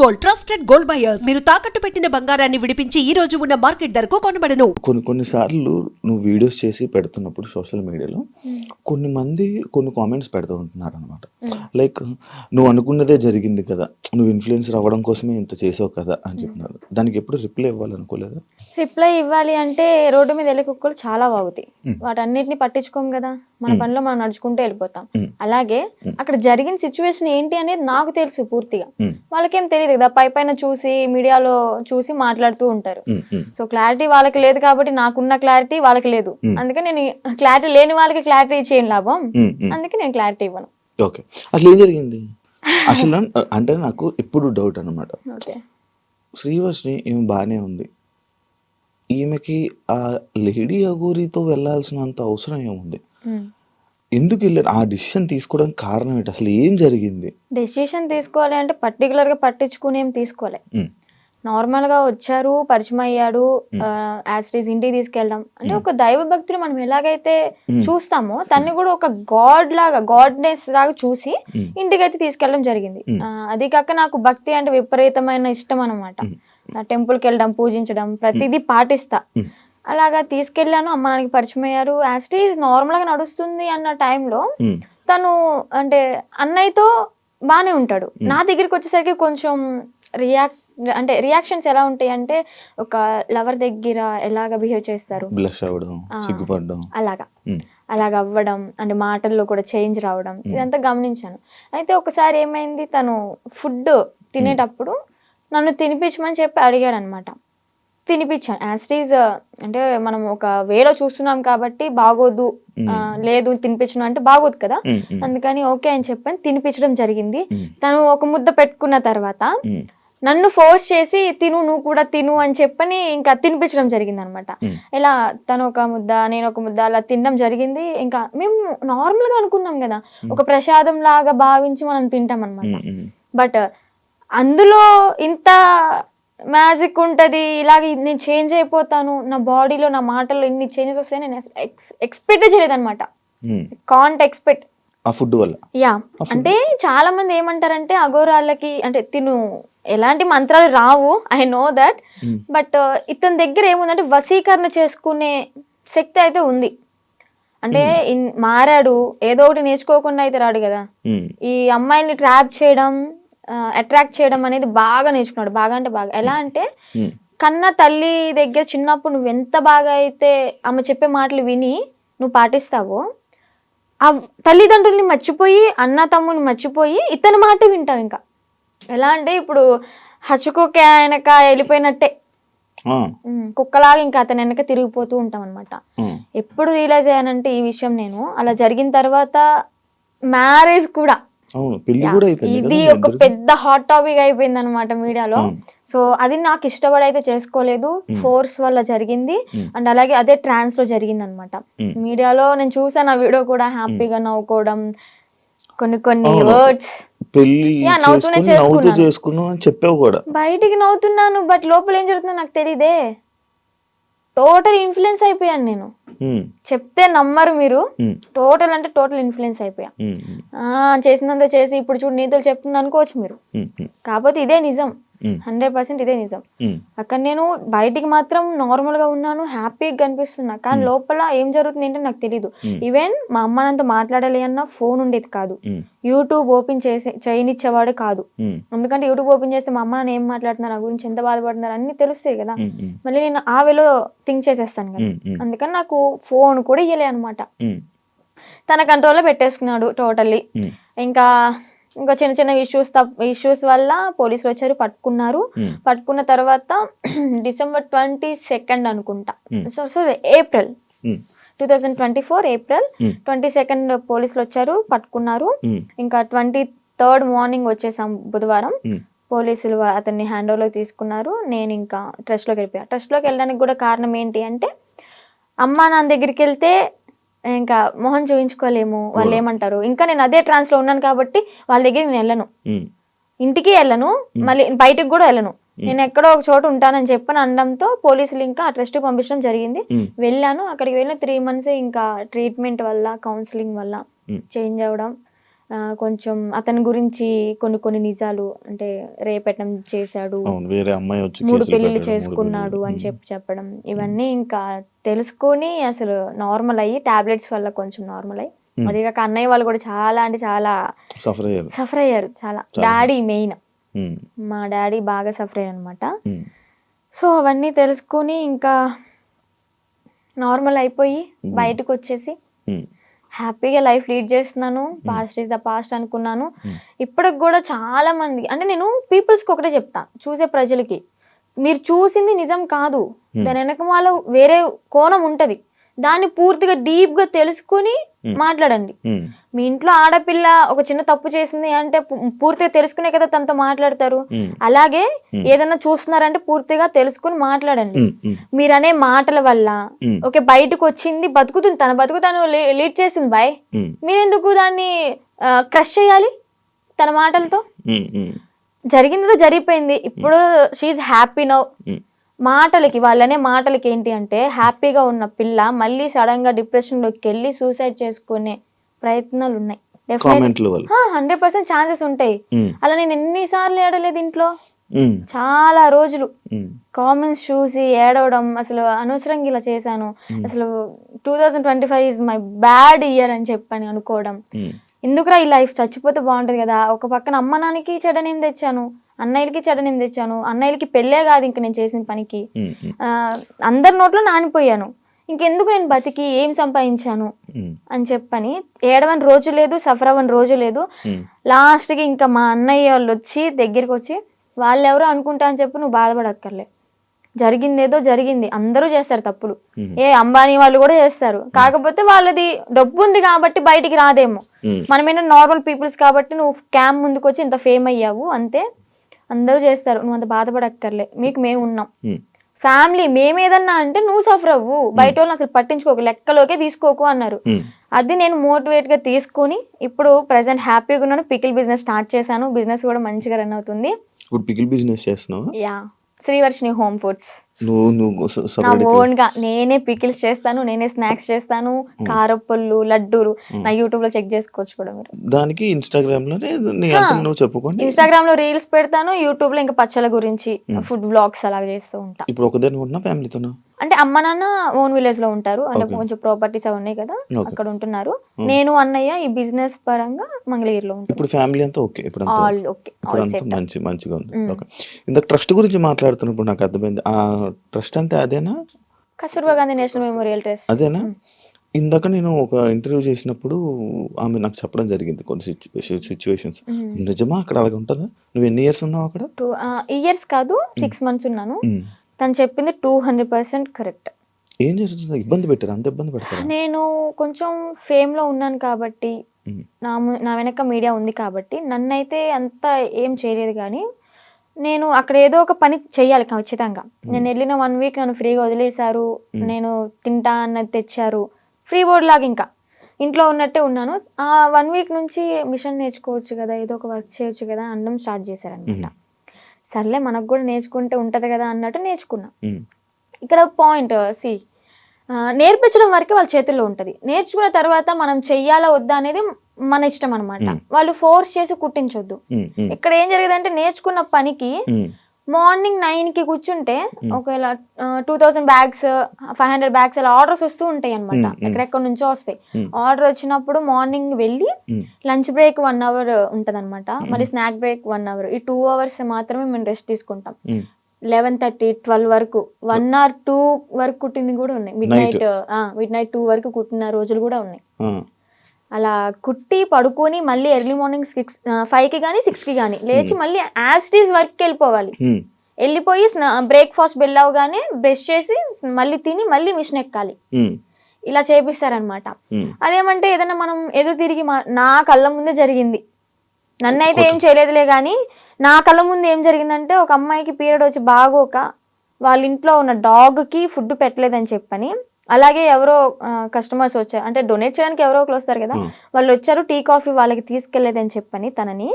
Gold trusted gold buyers మీరు తాకట్టు పెట్టిన బంగారాన్ని విడిపించి ఈ రోజు ఉన్న మార్కెట్ ధరకు కొనబడను. కొన్నిసార్లు నువ్వు వీడియోస్ చేసి పెడుతున్నప్పుడు సోషల్ మీడియాలో కొన్ని మంది కొన్ని కామెంట్స్ పెడుతూ ఉంటున్నారు అనమాట. లైక్ నువ్వు అనుకున్నదే జరిగింది కదా, నువ్వు ఇన్ఫ్లుయెన్సర్ అవ్వడం కోసమే ఇంత చేసావు కదా అని చెప్పినారు. దానికి ఎప్పుడు రిప్లై ఇవ్వాలనుకోలేదా? రిప్లై ఇవ్వాలి అంటే రోడ్డు మీద వెళ్ళే కుక్కలు చాలా బాగుతాయి, వాటన్నిటిని పట్టించుకోం కదా, మన పనిలో మనం నడుచుకుంటూ వెళ్ళిపోతాం. అలాగే అక్కడ జరిగిన సిచ్యువేషన్ ఏంటి అనేది నాకు తెలుసు పూర్తిగా, వాళ్ళకేం తెలియదు కదా, పైన చూసి మీడియాలో చూసి మాట్లాడుతూ ఉంటారు. సో క్లారిటీ వాళ్ళకి లేదు కాబట్టి నాకున్న క్లారిటీ వాళ్ళకి లేదు, అందుకే నేను క్లారిటీ లేని వాళ్ళకి క్లారిటీ చేయను లాభం, అందుకే నేను క్లారిటీ ఇవ్వను. ఓకే, అసలు ఏం జరిగింది అసలు అంటే నాకు ఇప్పుడు డౌట్ అనమాట. శ్రీవర్షిని ఈమె బాగానే ఉంది, ఈమెకి ఆ లేడీ అఘోరితో వెళ్ళాల్సినంత అవసరం ఏముంది? ఎందుకు వెళ్ళారు? ఆ డిసిషన్ తీసుకోవడానికి కారణం ఏంటి? అసలు ఏం జరిగింది? డెసిషన్ తీసుకోవాలి అంటే పర్టికులర్గా పట్టించుకుని ఏం తీసుకోవాలి, నార్మల్గా వచ్చారు, పరిచయం అయ్యాడు, యాజ్ ఇంటికి తీసుకెళ్ళడం అంటే ఒక దైవ భక్తులు మనం ఎలాగైతే చూస్తామో తన్ని కూడా ఒక గాడ్ లాగా, గాడ్నెస్ లాగా చూసి ఇంటికి అయితే తీసుకెళ్ళడం జరిగింది. అది కాక నాకు భక్తి అంటే విపరీతమైన ఇష్టం అనమాట. టెంపుల్కి వెళ్ళడం, పూజించడం, ప్రతిదీ పాటిస్తా. అలాగా తీసుకెళ్ళాను, అమ్మ నాన్నకి పరిచయం అయ్యారు, యాజ్ నార్మల్గా నడుస్తుంది అన్న టైంలో తను అంటే అన్నయ్యతో బాగానే ఉంటాడు. నా దగ్గరికి వచ్చేసరికి కొంచెం రియాక్షన్స్ ఎలా ఉంటాయి అంటే ఒక లవర్ దగ్గర ఎలాగ బిహేవ్ చేస్తారు, అలాగ అవ్వడం, అంటే మాటల్లో కూడా చేంజ్ రావడం, ఇదంతా గమనించాను. అయితే ఒకసారి ఏమైంది, తను ఫుడ్ తినేటప్పుడు నన్ను తినిపించమని చెప్పి అడిగాడు అనమాట. తినిపించాను, యాజ్ అంటే మనం ఒక వేలో చూస్తున్నాం కాబట్టి బాగోదు, లేదు తినిపించను అంటే బాగోదు కదా, అందుకని ఓకే అని చెప్పని తినిపించడం జరిగింది. తను ఒక ముద్ద పెట్టుకున్న తర్వాత నన్ను ఫోర్స్ చేసి తిను, నువ్వు కూడా తిను అని చెప్పని ఇంకా తినిపించడం జరిగింది అనమాట. ఇలా తను ఒక ముద్ద, నేను ఒక ముద్ద అలా తినడం జరిగింది. ఇంకా మేము నార్మల్గా అనుకున్నాం కదా, ఒక ప్రసాదం లాగా భావించి మనం తింటాం అనమాట. బట్ అందులో ఇంత మ్యాజిక్ ఉంటుంది, ఇలాగ నేను చేంజ్ అయిపోతాను, నా బాడీలో నా మాటల్లో ఇన్ని చేంజెస్ వస్తాయని నేను ఎక్స్పెక్ట్ చేయలేదు అనమాట. కాంట్ ఎక్స్పెక్ట్ ఆ ఫుడ్ వల్ల. యా, అంటే చాలా మంది ఏమంటారంటే అఘోరాళ్ళకి అంటే తిను ఎలాంటి మంత్రాలు రావు, ఐ నో దట్, బట్ ఇతని దగ్గర ఏముందంటే వశీకరణ చేసుకునే శక్తి అయితే ఉంది. అంటే మారాడు, ఏదో ఒకటి నేర్చుకోకుండా అయితే రాడు కదా. ఈ అమ్మాయిల్ని ట్రాప్ చేయడం, అట్రాక్ట్ చేయడం అనేది బాగా నేర్చుకున్నాడు. బాగా అంటే బాగా. ఎలా అంటే కన్న తల్లి దగ్గర చిన్నప్పుడు నువ్వు ఎంత బాగా అయితే ఆమె చెప్పే మాటలు విని నువ్వు పాటిస్తావో, ఆ తల్లిదండ్రుల్ని మర్చిపోయి, అన్న తమ్ముని మర్చిపోయి ఇతని మాట వింటావు. ఇంకా ఎలా అంటే ఇప్పుడు హచ్చుకోక వెనక వెళ్ళిపోయినట్టే, కుక్కలాగా ఇంకా అతని వెనక తిరిగిపోతూ ఉంటాం అనమాట. ఎప్పుడు రియలైజ్ అయ్యానంటే ఈ విషయం నేను, అలా జరిగిన తర్వాత మ్యారేజ్ కూడా ఇది ఒక పెద్ద హాట్ టాపిక్ అయిపోయింది అనమాట మీడియాలో. సో అది నాకు ఇష్టపడి అయితే చేసుకోలేదు, ఫోర్స్ వల్ల జరిగింది. అండ్ అలాగే అదే ట్రాన్స్ లో జరిగింది అనమాట. మీడియాలో నేను చూసాను ఆ వీడియో కూడా, హ్యాపీగా నవ్వుకోవడం, కొన్ని వర్డ్స్ నవ్వుతూనే చేసుకున్నాను, బయటికి నవ్వుతున్నాను, బట్ లోపల ఏం జరుగుతుందో నాకు తెలియదే. టోటల్ ఇన్ఫ్లుయెన్స్ అయిపోయాను నేను, చెప్తే నమ్మరు మీరు, టోటల్ అంటే టోటల్ ఇన్ఫ్లుయెన్స్ అయిపోయా. చేసినంత చేసి ఇప్పుడు చూడు నీతులు చెప్తుంది అనుకోవచ్చు మీరు, కాకపోతే ఇదే నిజం, 100% ఇదే నిజం. అక్కడ నేను బయటికి మాత్రం నార్మల్ గా ఉన్నాను, హ్యాపీగా కనిపిస్తున్నా, కానీ లోపల ఏం జరుగుతుంది ఏంటో నాకు తెలియదు. ఈవెన్ మా అమ్మ నాతో మాట్లాడాలి అన్న ఫోన్ ఉండేది కాదు, యూట్యూబ్ ఓపెన్ చేయనిచ్చేవాడు కాదు. ఎందుకంటే యూట్యూబ్ ఓపెన్ చేస్తే మా అమ్మ నాన్న ఏం మాట్లాడుతున్నారు, నా గురించి ఎంత బాధపడుతున్నారు అన్ని తెలుస్తాయి కదా, మళ్ళీ నేను ఆ వేలో థింక్ చేసేస్తాను కదా. అందుకని నాకు ఫోన్ కూడా ఇయ్యలే అనమాట, తన కంట్రోల్లో పెట్టేసుకున్నాడు టోటల్లీ. ఇంకా చిన్న చిన్న ఇష్యూస్ వల్ల పోలీసులు వచ్చారు, పట్టుకున్నారు. పట్టుకున్న తర్వాత December 22 అనుకుంటా, సో ఏప్రిల్ 2024 ఏప్రిల్ 22 పోలీసులు వచ్చారు, పట్టుకున్నారు. ఇంకా 23 మార్నింగ్ వచ్చేసాం బుధవారం. పోలీసులు అతన్ని హ్యాండ్ ఓవర్లోకి తీసుకున్నారు. నేను ఇంకా ట్రస్ట్లోకి వెళ్ళిపోయా. ట్రస్ట్లోకి వెళ్ళడానికి కూడా కారణం ఏంటి అంటే, అమ్మా నాన్న దగ్గరికి వెళ్తే ఇంకా మొహం చూపించుకోలేము, వాళ్ళు ఏమంటారు. ఇంకా నేను అదే ట్రాన్స్ లో ఉన్నాను కాబట్టి వాళ్ళ దగ్గర నేను వెళ్ళను, ఇంటికి వెళ్ళను, మళ్ళీ బయటకు కూడా వెళ్ళను, నేను ఎక్కడో ఒక చోట ఉంటానని చెప్పని అనడంతో పోలీసులు ఇంకా ఆ ట్రస్ట్ పంపించడం జరిగింది. వెళ్ళాను, అక్కడికి వెళ్ళిన 3 months ఇంకా ట్రీట్మెంట్ వల్ల, కౌన్సిలింగ్ వల్ల చేంజ్ అవ్వడం, కొంచెం అతని గురించి కొన్ని నిజాలు, అంటే రేపెట్టడం చేశాడు, అవును, వేరే అమ్మాయి వచ్చి 3 కేసులు పెళ్ళిళ్ళు పెట్టడం, 3 చేసుకున్నాడు పెళ్ళిళ్ళు. అని చెప్పడం, ఇవన్నీ ఇంకా తెలుసుకొని అసలు నార్మల్ అయ్యి టాబ్లెట్స్ వల్ల కొంచెం నార్మల్ అయ్యి, అది కాక అన్నయ్య వాళ్ళు కూడా చాలా అంటే చాలా సఫర్ అయ్యారు. సఫర్ అయ్యారు. చాలా డాడీ మెయిన్, ఉమ్, మా డాడీ బాగా సఫర్ అయ్యారు అనమాట. ఉమ్, సో అవన్నీ తెలుసుకొని ఇంకా నార్మల్ అయిపోయి బయటకు వచ్చేసి ఉమ్, హ్యాపీగా లైఫ్ లీడ్ చేస్తున్నాను. పాస్ట్ ఈజ్ ద పాస్ట్ అనుకున్నాను. ఇప్పటికి కూడా చాలా మంది, అంటే నేను పీపుల్స్కి ఒకటే చెప్తా, చూసే ప్రజలకి, మీరు చూసింది నిజం కాదు, దాని వెనకమాల వేరే కోణం ఉంటుంది, దాన్ని పూర్తిగా డీప్గా తెలుసుకుని మాట్లాడండి. ఉమ్, మీ ఇంట్లో ఆడపిల్ల ఒక చిన్న తప్పు చేసింది అంటే పూర్తిగా తెలుసుకునే కదా తనతో మాట్లాడతారు. అలాగే ఏదైనా చూస్తున్నారంటే పూర్తిగా తెలుసుకుని మాట్లాడండి. మీరనే మాటల వల్ల ఓకే బయటకు వచ్చింది, బతుకుతుంది, తన బతుకు తను లీడ్ చేసింది బాయ్, మీరెందుకు దాన్ని క్రష్ చేయాలి తన మాటలతో? జరిగిందో జరిగిపోయింది, ఇప్పుడు షీఈ్ హ్యాపీ నౌ. మాటలకి, వాళ్ళనే మాటలకి ఏంటి అంటే, హ్యాపీగా ఉన్న పిల్ల మళ్ళీ సడన్ గా డిప్రెషన్ లోకి వెళ్ళి సూసైడ్ చేసుకునే ప్రయత్నాలు ఉన్నాయి. 100% ఛాన్సెస్ ఉంటాయి. అలా నేను ఎన్నిసార్లు ఏడలేదు ఇంట్లో, చాలా రోజులు కామెంట్స్ చూసి ఏడవడం, అసలు అనవసరంగా ఇలా చేశాను, అసలు 2025 ఈజ్ మై బ్యాడ్ ఇయర్ అని చెప్పని అనుకోవడం, ఎందుకురా ఈ లైఫ్, చచ్చిపోతే బాగుంటది కదా. ఒక పక్కన అమ్మ నాన్నకి చెడనేం తెచ్చాను, అన్నయ్యలకి చెడనేం తెచ్చాను, అన్నయ్యలకి పెళ్ళే కాదు ఇంక నేను చేసిన పనికి, అందరి నోట్లో నానిపోయాను, ఇంకెందుకు నేను బతికి ఏం సంపాదించాను అని చెప్పని ఏడవని రోజు లేదు, సఫర్ అవ్వని రోజు లేదు. లాస్ట్కి ఇంకా మా అన్నయ్య వాళ్ళు వచ్చి దగ్గరికి వచ్చి, వాళ్ళు ఎవరో అనుకుంటా అని చెప్పి నువ్వు బాధపడక్కర్లే, జరిగిందేదో జరిగింది, అందరూ చేస్తారు తప్పులు, అంబానీ వాళ్ళు కూడా చేస్తారు, కాకపోతే వాళ్ళది డబ్బు ఉంది కాబట్టి బయటికి రాదేమో, మనమేనా నార్మల్ పీపుల్స్ కాబట్టి నువ్వు క్యామ్ ముందుకు వచ్చి ఇంత ఫేమ్ అయ్యావు అంతే, అందరూ చేస్తారు, నువ్వు అంత బాధపడక్కర్లే, మీకు మేము ఉన్నాం, ఫ్యామిలీ మేమేదన్నా అంటే నువ్వు సఫర్ అవ్వు, బయట వాళ్ళని అసలు పట్టించుకోకు, లెక్కలోకే తీసుకోకు అన్నారు. అది నేను మోటివేట్ గా తీసుకుని ఇప్పుడు ప్రెసెంట్ హ్యాపీగా ఉన్నాను. పికిల్ బిజినెస్ స్టార్ట్ చేశాను, బిజినెస్ కూడా మంచిగా రన్ అవుతుంది. ఇప్పుడు పికిల్ బిజినెస్ చేస్తున్నావు? Yeah, Srivarshini home foods. నువ్వు నా ఓన్ గా నేనే పికిల్స్ చేస్తాను, నేనే స్నాక్స్ చేస్తాను, కారప్పళ్ళు, లడ్డూలు, నా యూట్యూబ్ లో చెక్ చేసుకోవచ్చు కూడా మీరు. దానికి ఇన్స్టాగ్రామ్ లో నువ్వు చెప్పుకోండి, ఇన్స్టాగ్రామ్ లో రీల్స్ పెడతాను, యూట్యూబ్ లో ఇంకా పచ్చల గురించి ఫుడ్ వ్లాగ్స్ అలాగ చేస్తూ ఉంటా. ఇప్పుడు ఒకదాని ఉన్నా ఫ్యామిలీతోనా? అంటే అమ్మ నాన్న ఓన్ విలేజ్ లో ఉంటారు, అంటే కొంచెం ప్రాపర్టీస్ అవి ఉన్నాయి కదా, అక్కడ ఉంటున్నారు. నేను అన్నయ్య ఈ బిజినెస్ పరంగా మంగళగిరిలో ఉంటాను. ఇప్పుడు ఫ్యామిలీ అంతా ఓకే, ఇప్పుడు ఆల్ ఓకే, మంచిగా ఉంది. ఓకే, ఇందాక ట్రస్ట్ గురించి మాట్లాడుతున్నప్పుడు నాకు అర్థమైంది, ఆ ట్రస్ట్ అంటే అదేనా? Kasturba Gandhi national memorial trust అదేనా? ఇందాక నేను ఒక ఇంటర్వ్యూ చేసినప్పుడు ఆమె నాకు చెప్పడం జరిగింది కొన్ని సిచ్యువేషన్స్. నిజమా అక్కడ అలాగే ఉంటుందా? నువ్వు ఎన్ని ఇయర్స్ ఉన్నావు అక్కడ? 2 ఇయర్స్ కాదు, 6 months ఉన్నాను. తను చెప్పింది 200% కరెక్ట్. ఏం జరుగుతుంది? ఇబ్బంది పెట్టారు? అంత ఇబ్బంది పెడతారు? నేను కొంచెం ఫేమ్ లో ఉన్నాను కాబట్టి, నా వెనక మీడియా ఉంది కాబట్టి నన్నైతే అంత ఏం చేయలేదు, కానీ నేను అక్కడ ఏదో ఒక పని చెయ్యాలి ఖచ్చితంగా. నేను వెళ్ళిన 1 week నన్ను ఫ్రీగా వదిలేశారు, నేను తింటా అన్నది తెచ్చారు, ఫ్రీ బోర్డ్ లాగా ఇంకా ఇంట్లో ఉన్నట్టే ఉన్నాను. ఆ 1 week నుంచి మిషన్ నేర్చుకోవచ్చు కదా, ఏదో ఒక వర్క్ చేయొచ్చు కదా అనడం స్టార్ట్ చేశారనమాట. సర్లే మనకు కూడా నేర్చుకుంటే ఉంటది కదా అన్నట్టు నేర్చుకున్నా. ఇక్కడ పాయింట్ నేర్పించడం వరకే వాళ్ళ చేతుల్లో ఉంటది, నేర్చుకున్న తర్వాత మనం చెయ్యాలా వద్దా అనేది మన ఇష్టం అనమాట. వాళ్ళు ఫోర్స్ చేసి కుట్టించొద్దు. ఇక్కడ ఏం జరిగేదంటే, నేర్చుకున్న పనికి మార్నింగ్ 9కి కూర్చుంటే ఒకవేళ 2000 bags 500 bags అలా ఆర్డర్స్ వస్తూ ఉంటాయి అనమాట, ఎక్కడెక్కడ నుంచో వస్తాయి. ఆర్డర్ వచ్చినప్పుడు మార్నింగ్ వెళ్ళి లంచ్ బ్రేక్ 1 hour ఉంటది అనమాట, మళ్ళీ స్నాక్ బ్రేక్ 1 hour, ఈ 2 hours మాత్రమే మేము రెస్ట్ తీసుకుంటాం. 11:30 12 వరకు 1 or 2 వరకు కుట్టినవి కూడా ఉన్నాయి, మిడ్ నైట్ 2 వరకు కుట్టిన రోజులు కూడా ఉన్నాయి. అలా కుట్టి పడుకొని మళ్ళీ ఎర్లీ మార్నింగ్ 5కి కానీ 6కి కానీ లేచి మళ్ళీ యాజ్ ఇట్ ఈస్ వర్క్కి వెళ్ళిపోవాలి. వెళ్ళిపోయి బ్రేక్ఫాస్ట్ బెల్ అవగానే బ్రష్ చేసి మళ్ళీ తిని మళ్ళీ మిషన్ ఎక్కాలి. ఇలా చేపిస్తారనమాట. అదేమంటే ఏదైనా మనం ఎదురు తిరిగి నా కళ్ళ ముందే జరిగింది, నన్నైతే ఏం చేయలేదులే, కానీ నా కళ్ళ ముందు ఏం జరిగిందంటే, ఒక అమ్మాయికి పీరియడ్ వచ్చి బాగోక వాళ్ళ ఇంట్లో ఉన్న డాగ్కి ఫుడ్ పెట్టలేదని చెప్పని, అలాగే ఎవరో కస్టమర్స్ వచ్చారు, అంటే డొనేట్ చేయడానికి ఎవరో ఒకరు వస్తారు కదా, వాళ్ళు వచ్చారు, టీ కాఫీ వాళ్ళకి తీసుకెళ్లేదని చెప్పని తనని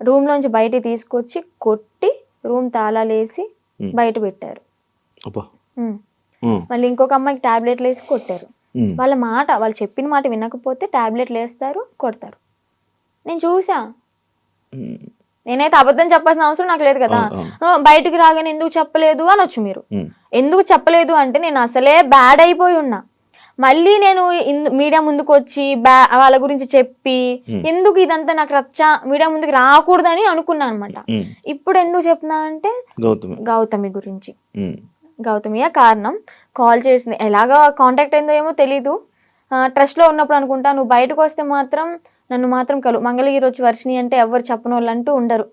రూమ్ లోంచి బయటికి తీసుకొచ్చి కొట్టి రూమ్ తాళాలేసి బయట పెట్టారు. మళ్ళీ ఇంకొక అమ్మాయికి టాబ్లెట్లు వేసి కొట్టారు. వాళ్ళ మాట, వాళ్ళు చెప్పిన మాట వినకపోతే టాబ్లెట్లు వేస్తారు, కొడతారు. నేను చూసా. ఉమ్, నేనైతే అబద్ధం చెప్పాల్సిన అవసరం నాకు లేదు కదా. బయటికి రాగానే ఎందుకు చెప్పలేదు అనొచ్చు మీరు. ఎందుకు చెప్పలేదు అంటే నేను అసలే బ్యాడ్ అయిపోయి ఉన్నా. మళ్ళీ నేను మీడియా ముందుకు వచ్చి వాళ్ళ గురించి చెప్పి ఎందుకు ఇదంతా నాకు మీడియా ముందుకు రాకూడదని అనుకున్నాను అనమాట. ఇప్పుడు ఎందుకు చెప్తున్నా అంటే గౌతమి గురించి. గౌతమియే కారణం. కాల్ చేసింది, ఎలాగా కాంటాక్ట్ అయిందో ఏమో తెలీదు. ట్రస్ట్లో ఉన్నప్పుడు అనుకుంటా, నువ్వు బయటకు వస్తే మాత్రం నన్ను మాత్రం మంగళగిరి వచ్చి వర్షిని అంటే ఎవరు చెప్పని వాళ్ళు అంటూ ఉండరు,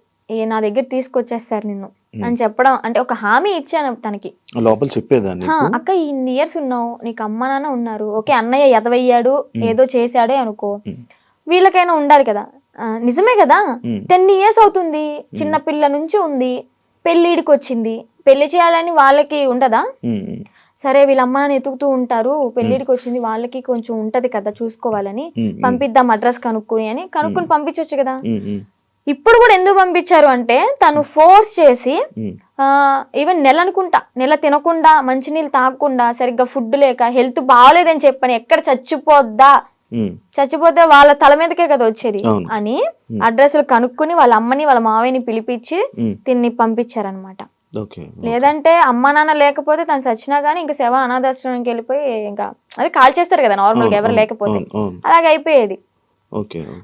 నా దగ్గర తీసుకొచ్చేస్తారు నిన్ను అని చెప్పడం. అంటే ఒక హామీ ఇచ్చాను తనకి. లోపల చెప్పేదాన్ని, అక్క ఇన్ని ఇయర్స్ ఉన్నావు, నీకు అమ్మ నాన్న ఉన్నారు, ఓకే అన్నయ్య ఎదవయ్యాడు ఏదో చేశాడే అనుకో, వీళ్ళకైనా ఉండాలి కదా. నిజమే కదా, 10 years అవుతుంది, చిన్న పిల్ల నుంచి ఉంది, పెళ్ళిడికి వచ్చింది, పెళ్లి చేయాలని వాళ్ళకి ఉండదా? సరే వీళ్ళ అమ్మ నాన్న ఎతుకుతూ ఉంటారు, పెళ్ళిడికి వచ్చింది, వాళ్ళకి కొంచెం ఉంటది కదా చూసుకోవాలని, పంపిద్దాం అడ్రస్ కనుక్కుని పంపించవచ్చు కదా. ఇప్పుడు కూడా ఎందుకు పంపించారు అంటే తను ఫోర్స్ చేసి, ఈవెన్ నెల తినకుండా, మంచినీళ్ళు తాగకుండా, సరిగ్గా ఫుడ్ లేక, హెల్త్ బాగోలేదని చెప్పని, ఎక్కడ చచ్చిపోతే వాళ్ళ తల మీదకే కదా వచ్చేది అని అడ్రస్లు కనుక్కుని వాళ్ళ అమ్మని వాళ్ళ మావయ్యని పిలిపించి తిన్ని పంపించారనమాట. లేదంటే అమ్మ నాన్న లేకపోతే తను చచ్చినా గానీ ఇంకా శవ అనాథాశ్రమానికి వెళ్ళిపోయి ఇంకా అది కాల్ చేస్తారు కదా నార్మల్ గా ఎవరు లేకపోతే, అలాగే అయిపోయేది.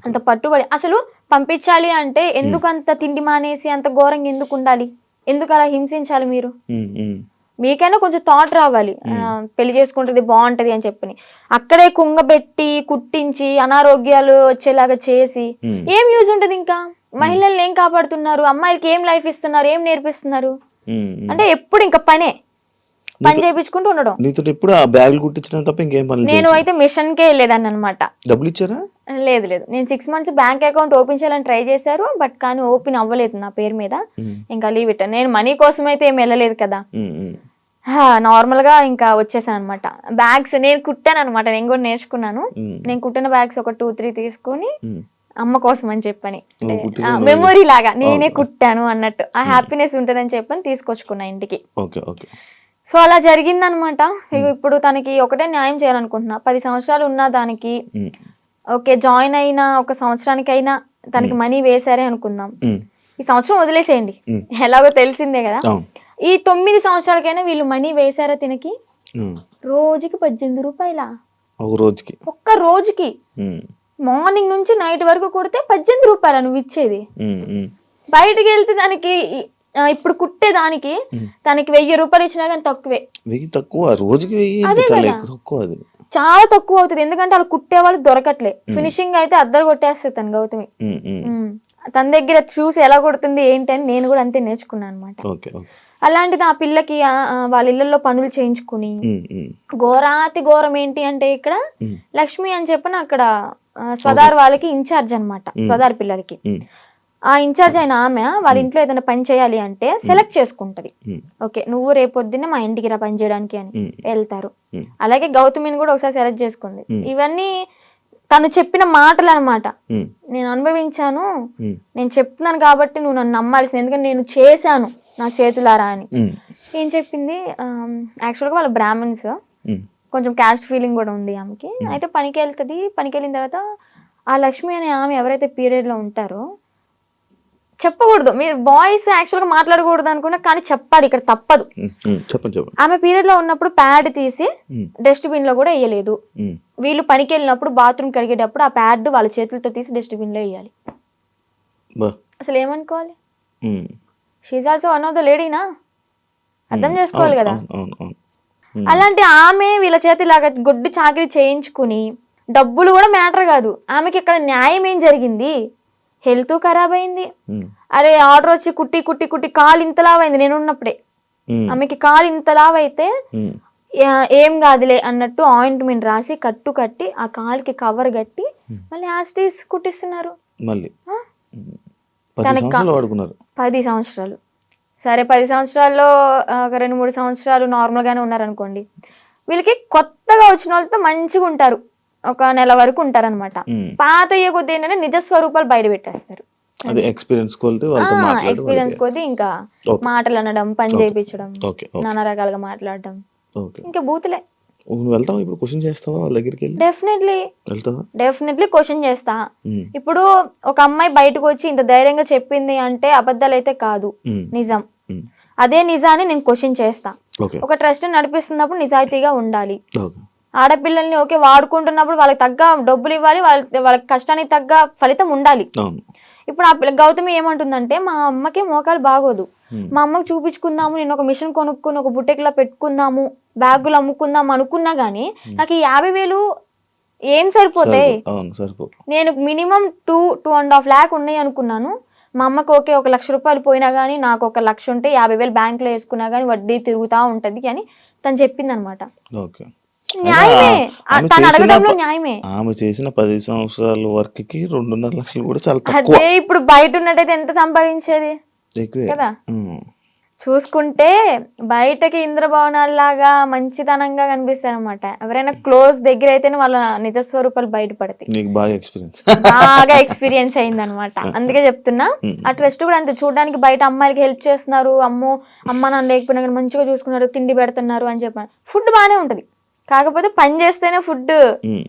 అంత పట్టుబడి అసలు పంపించాలి అంటే ఎందుకు అంత తిండి మానేసి అంత ఘోరంగా ఎందుకు ఉండాలి, ఎందుకు అలా హింసించాలి? మీరు మీకైనా కొంచెం థాట్ రావాలి, పెళ్లి చేసుకుంటుంది బాగుంటది అని చెప్పని. అక్కడే కుంగబెట్టి కుట్టించి అనారోగ్యాలు వచ్చేలాగా చేసి ఏం యూజ్ ఉంటది? ఇంకా మహిళల్ని ఏం కాపాడుతున్నారు? అమ్మాయిలకి ఏం లైఫ్ ఇస్తున్నారు? ఏం నేర్పిస్తున్నారు? అంటే ఎప్పుడు ఇంకా పని చేయించుకుంటూ ఉండడం. నేను అయితే మిషన్ కే వెళ్ళేదాన్ని అనమాట. డబ్బులు ఇచ్చారా? లేదు, నేను 6 months బ్యాంక్ అకౌంట్ ఓపెన్ చేయాలని ట్రై చేశారు, బట్ కానీ ఓపెన్ అవ్వలేదు నా పేరు మీద. ఇంకా లీవ్ ఇట్. నేను మనీ కోసం అయితే ఏం వెళ్ళలేదు కదా, నార్మల్ గా ఇంకా వచ్చేసాను అనమాట. బ్యాగ్స్ నేను కుట్టాను అనమాట, నేను కూడా నేర్చుకున్నాను. నేను కుట్టిన బ్యాగ్స్ ఒక 2-3 తీసుకుని అమ్మ కోసం అని చెప్పని, మెమొరీ లాగా నేనే కుట్టాను అన్నట్టు ఆ హ్యాపీనెస్ ఉంటుందని చెప్పని తీసుకొచ్చుకున్నా ఇంటికి. సో అలా జరిగిందనమాట. ఇప్పుడు తనకి ఒకటే న్యాయం చేయాలనుకుంటున్నా. 10 సంవత్సరాలు ఉన్న దానికి ఓకే, జాయిన్ అయిన 1 సంవత్సరానికైనా తనకి మనీ వేసారే అనుకుందాం, ఈ సంవత్సరం వదిలేసేయండి, ఎలాగో తెలిసిందే కదా. ఈ 9 సంవత్సరాలకైనా వీళ్ళు మనీ వేసారా తినకి? రోజుకి 18 రూపాయల, ఒక్క రోజుకి. మార్నింగ్ నుంచి నైట్ వరకు కొడితే 18 రూపాయల నువ్వు ఇచ్చేది. బయటకు వెళ్తే దానికి ఇప్పుడు కుట్టే దానికి తనకి 1000 రూపాయలు ఇచ్చినా కానీ తక్కువే. చాలా తక్కువ అవుతుంది, ఎందుకంటే వాళ్ళు కుట్టే వాళ్ళు దొరకట్లే. ఫినిషింగ్ అయితే అద్దరు కొట్టేస్తుంది తను గౌతమి. తన దగ్గర చూసి ఎలా కొడుతుంది ఏంటి అని నేను కూడా అంతే నేర్చుకున్నాను అనమాట. అలాంటిది ఆ పిల్లకి వాళ్ళ ఇళ్లలో పనులు చేయించుకుని, ఘోరాతి ఘోరం ఏంటి అంటే ఇక్కడ లక్ష్మి అని చెప్పిన అక్కడ స్వదార్ వాళ్ళకి ఇన్ఛార్జ్ అనమాట, స్వదార్ పిల్లలకి. ఆ ఇన్ఛార్జ్ అయిన ఆమె వాళ్ళ ఇంట్లో ఏదైనా పని చేయాలి అంటే సెలెక్ట్ చేసుకుంటది. ఓకే నువ్వు రేపొద్దున్నే మా ఇంటికి రా పని చేయడానికి అని వెళ్తారు. అలాగే గౌతమిని కూడా ఒకసారి సెలెక్ట్ చేసుకుంది. ఇవన్నీ తను చెప్పిన మాటలు అనమాట. నేను అనుభవించాను, నేను చెప్తున్నాను కాబట్టి నువ్వు నన్ను నమ్మాల్సింది, ఎందుకంటే నేను చేశాను నా చేతులారా అని. ఏం చెప్పింది, యాక్చువల్గా వాళ్ళ బ్రాహ్మణ్స్, కొంచెం క్యాస్ట్ ఫీలింగ్ కూడా ఉంది ఆమెకి. అయితే పనికి వెళ్తుంది. పనికి వెళ్ళిన తర్వాత ఆ లక్ష్మి అనే ఆమె ఎవరైతే పీరియడ్లో ఉంటారో, చెప్పకూడదు, మీరు బాయ్స్ యాక్చువల్గా మాట్లాడకూడదు అనుకున్నా, కానీ చెప్పాలి, ఇక్కడ తప్పదు. ఆమె పీరియడ్ లో ఉన్నప్పుడు ప్యాడ్ తీసి డస్ట్బిన్ లో కూడా వేయలేదు. వీళ్ళు పనికి వెళ్ళినప్పుడు బాత్రూమ్ కడిగేటప్పుడు ఆ ప్యాడ్ వాళ్ళ చేతులతో తీసి డస్ట్బిన్ లో వేయాలి. అసలు ఏమనుకోవాలి? She's also one of the లేడీనా, అర్థం చేసుకోవాలి కదా. అలాంటి ఆమె వీళ్ళ చేతిలాగా గొడ్డు చాకరీ చేయించుకుని, డబ్బులు కూడా మ్యాటర్ కాదు, ఆమెకి ఇక్కడ న్యాయం ఏం జరిగింది? హెల్త్ ఖరాబ్ అయింది. అరే ఆర్డర్ వచ్చి కుట్టి కుట్టి కుట్టి కాలు ఇంతలావైంది. నేను ఉన్నప్పుడే ఆమెకి కాలు ఇంతలావైతే ఏం కాదులే అన్నట్టు ఆయింట్మెంట్ రాసి కట్టి ఆ కాలుకి కవర్ కట్టి మళ్ళీ యాస్టీస్ కుట్టిస్తున్నారు. 10 సంవత్సరాలు. సరే 10 సంవత్సరాల్లో ఒక 2-3 సంవత్సరాలు నార్మల్ గానే ఉన్నారనుకోండి. వీళ్ళకి కొత్తగా వచ్చిన వాళ్ళతో మంచిగా ఉంటారు, ఒక నెల వరకు ఉంటారనమాట. పాత అయ్యే కొద్ది ఏంటంటే నిజ స్వరూపాలు బయట పెట్టేస్తారు. ఎక్స్పీరియన్స్ కొద్ది ఇంకా మాటలు అనడం, పని చేయించడం, నానా రకాలుగా మాట్లాడడం, ఇంకా బూతులే. నువ్వు వెళ్తావా ఇప్పుడు క్వశ్చన్ చేస్తావా వాళ్ళ దగ్గరికి వెళ్ళి వెళ్తావా? డెఫినెట్లీ క్వశ్చన్ చేస్తా. ఉమ్, ఇప్పుడు ఒక అమ్మాయి బయటకు వచ్చి ఇంత ధైర్యంగా చెప్పింది అంటే అబద్ధాలు అయితే కాదు, ఉమ్, నిజం. ఉమ్, అదే నిజాన్ని నేను క్వశ్చన్ చేస్తా. ఓకే ఒక ట్రస్ట్ నడిపిస్తున్నప్పుడు నిజాయితీగా ఉండాలి. ఓకే ఆడపిల్లల్ని ఓకే వాడుకుంటున్నప్పుడు వాళ్ళకి తగ్గ డబ్బులు ఇవ్వాలి, వాళ్ళకి కష్టానికి తగ్గ ఫలితం ఉండాలి. అవును. ఇప్పుడు ఆ పిల్ల గౌతమి ఏమంటుందంటే మా అమ్మకి మోకాలు బాగోదు, ఉమ్, మా అమ్మకి చూపించుకుందాము, నేను ఒక మిషన్ కొనుక్కుని ఒక బుట్టెక్లా పెట్టుకుందాము, బ్యాగులు అమ్ముకుందాం అనుకున్నా గానీ నాకు ఈ 50,000 ఏం సరిపోతాయి? అవును సరిపో. నేను మినిమం 2.5 lakh ఉన్నాయి అనుకున్నాను. మా అమ్మకి ఓకే 1,00,000 రూపాయలు పోయినా కానీ నాకు 1,00,000 ఉంటే 50,000 బ్యాంకులో వేసుకున్నా కానీ వడ్డీ తిరుగుతూ ఉంటది అని తను చెప్పింది అనమాట. ఓకే న్యాయమే, ఆమె తను చేసిన అడగడంలో న్యాయమే. ఆమె చేసిన 10 సంవత్సరాల వర్క్ కి 2.5 లక్షలు కూడా చాలా తక్కువ. అదే ఇప్పుడు బయట ఉన్నట్టయితే ఎంత సంపాదించేది ఎక్కువే కదా. ఉమ్, చూసుకుంటే బయటకి ఇంద్రభవనాల్లాగా మంచితనంగా కనిపిస్తాయి అనమాట. ఎవరైనా క్లోజ్ దగ్గర అయితేనే వాళ్ళ నిజస్వరూపాలు బయటపడతాయి. నీకు బాగా ఎక్స్పీరియన్స్. బాగా ఎక్స్పీరియన్స్ అయింది అనమాట. అందుకే చెప్తున్నా. ఆ ట్రస్ట్ కూడా అంతే, చూడడానికి బయట అమ్మాయిలకి హెల్ప్ చేస్తున్నారు, అమ్మ నాన్న లేకపోయినా కానీ మంచిగా చూసుకున్నారు, తిండి పెడుతున్నారు అని చెప్పాను. ఫుడ్ బాగానే ఉంటది, కాకపోతే పని చేస్తేనే ఫుడ్,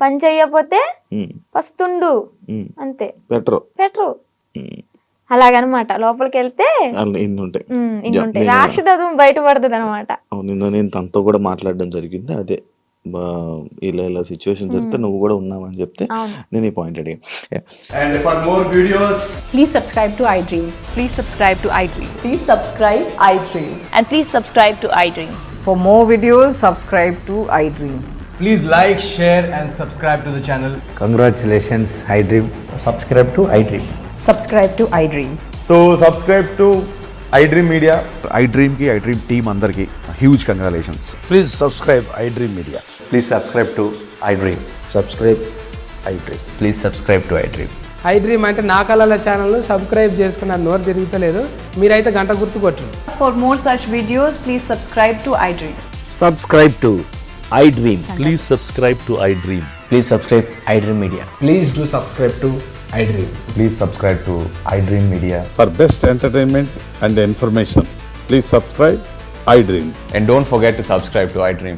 పని చేయకపోతే పస్తుండు అంతే, పెట్టరు. అలాగనమాట. లోపలికి వెళ్తే ఇన్ని ఉంటాయి. ఇన్ని ఉంటాయి, రాక్షసత్వం బయటపడుతుంది అనమాట. నేను తనతో కూడా మాట్లాడడం జరిగింది. అదే ఇలా సిచ్యువేషన్ జరిగితే నువ్వు కూడా ఉన్నావని చెప్తే నేను ఈ పాయింట్ అడిగా. And for more videos, Please subscribe to iDream. Please subscribe to iDream. Please subscribe iDream. And please subscribe to iDream. For more videos, subscribe to iDream. please like, share and subscribe to the channel. Congratulations, iDream. Subscribe to iDream. Subscribe to iDream. So subscribe to iDream Media. iDream team అందరికి huge congratulations. Please subscribe iDream Media. Please subscribe to iDream. Subscribe iDream. Please subscribe to iDream. iDream అంటే నా కళల ఛానల్ను subscribe చేసుకున్న నోరు తిరుగుతలేదు, మీరైతే గంట గుర్తు కొట్టండి. For more such videos, please subscribe to iDream. Subscribe to iDream. Please subscribe to iDream. Please subscribe iDream Media. Please do subscribe to iDream. Please subscribe to iDream Media. For best entertainment and information, please subscribe iDream. And don't forget to subscribe to iDream.